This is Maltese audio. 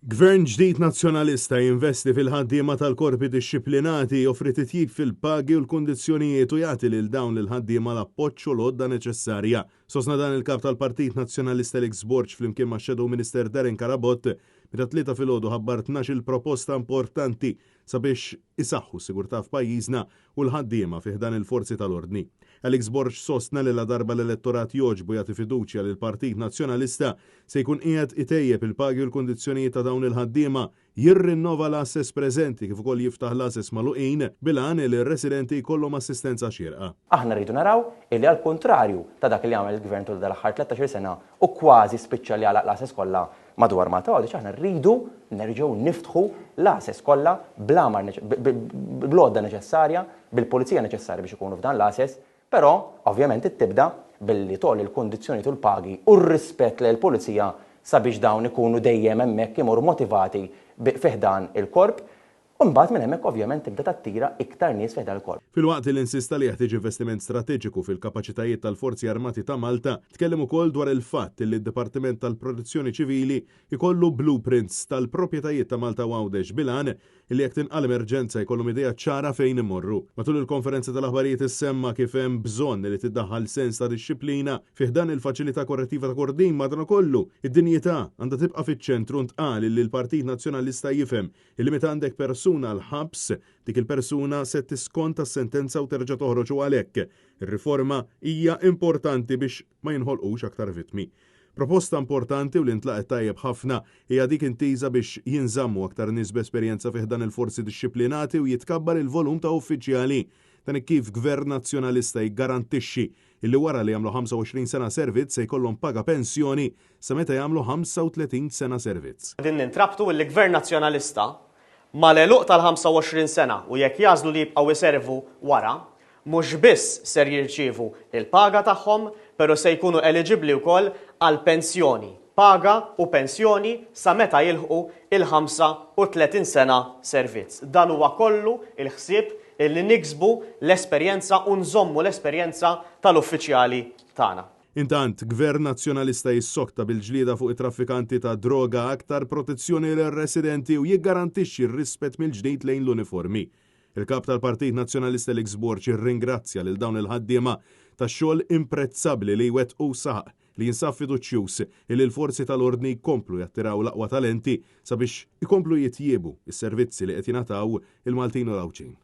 Gvern ġdid nazzjonalista jinvesti fil-ħaddiema tal-korpi dixxiplinati joffri titjib fil-pagi u l-kundizzjonijiet u jagħti lil dawn il-ħaddiema l-appoġġ u l-għodda neċessarja. Sostna dan il-kap tal-Partit Nazzjonalista Alex Borg flimkien ma' Shadow Minister Darren Karabot meta tlieta filgħodu ħabbar 12 proposta importanti sabiex isaħħu s-sigurtà f'pajjiżna u l-ħaddiema fih dan il-forzi tal-ordni. Alex Borg sostna li la darba l-elettorat joġbu jagħti fiduċja lil Partit Nazzjonalista se jkun qiegħed itejjeb il-pagi u l-kundizzjonijiet ta' dawn il-ħaddiema jirrinnova l-assess preżenti kif ukoll jiftaħ l-assess magħluqin bil-għan li r-residenti jkollhom assistenza xierqa. Aħna rridu naraw illi għal kontrarju ta' dak li għamel il-gvern tul dal-aħħar 13 sena u kważi spiċċa li għalaq l-assess kollha madwar Malta għaliex aħna rridu nerġgħu niftħu l-assess kollha bl-għodda neċessarja, bil-pulizija neċessarja biex ikunu f'dan l-assess, però ovvjament tibda billi tolli l-kondizzjoni tul pagi u r-rispett lejn il-pulizija sabiex dawn ikunu dejjem hemmhekk imorru motivati fiħdan il-korp. Mbagħad minn hemmhekk ovvjament tibda tattira iktar nies fiħdan il-korp. Filwaqt li insista li jeħtieġ investiment strateġiku fil-kapaċitajiet tal-Forzi Armati ta' Malta, tkellem ukoll dwar il-fatt li d-Dipartiment tal-Protezzjoni Ċivili ikollu blueprints tal-proprjetajiet ta' Malta Għawdex bil-għan li jekk tinqal emerġenza jkollhom idea ċara fejn imorru. Matul il-konferenza tal-aħbarijiet issemma kif hemm bżonn li tiddaħħal sens ta' dixxilpina fih dan il-faċilità korrettiva ta' Kordin madankollu id-dinjità għandha tibqa' fiċ-ċentru ntqal li l-Partit Nazzjonalista jifhem illi meta għandek persuna l-ħabs dik il-persuna se tiskonta s-sentenza u terġa' toħroġ għalhekk. Ir-riforma hija importanti biex ma jinħolqux aktar vittmi. Proposta importanti u li ntlaqet tajjeb ħafna hija dik intiża biex jinżammu aktar nies b'esperjenza fih dan il-forzi dixxiplinati u jitkabbar il-volum ta' uffiċjali. Dan kif Gvern Nazzjonalista jiggarantixxi illi wara li jagħmlu 25 sena servizz se jkollhom paga pensjoni sa meta jagħmlu 35 sena servizz. Din nintrabtu l-Gvern Nazzjonalista mal-eluq tal-25 sena u jekk jażlu li jibqgħu iservu wara, mhux biss ser jirċievu il-paga tagħhom, però se jkunu eligibbli wkoll għal pensjoni. Paga u pensjoni sa meta jilħqu il-35 sena servizz. Dan huwa kollu il-ħsieb illi niksbu l-esperjenza u nżommu l-esperjenza tal-uffiċjali tagħna. Intant, Gvern Nazzjonalista jissokta bil-ġlieda fuq it-traffikanti ta' droga aktar protezzjoni l-residenti u jiggarantixxi r-rispett mill-ġdid lejn l-uniformi. Il-kap tal-Partit Nazzjonalista Alex Borg irringrazzja lil dawn il-ħaddiema tax-xogħol imprezzabbli li jwettqu saq li jinsab fiduċjuż li l-forzi tal-ordni jkomplu jattiraw l-aqwa talenti sabiex ikomplu jitjiebu is-servizzi li qed jingħataw il-Maltin u l-Awċin.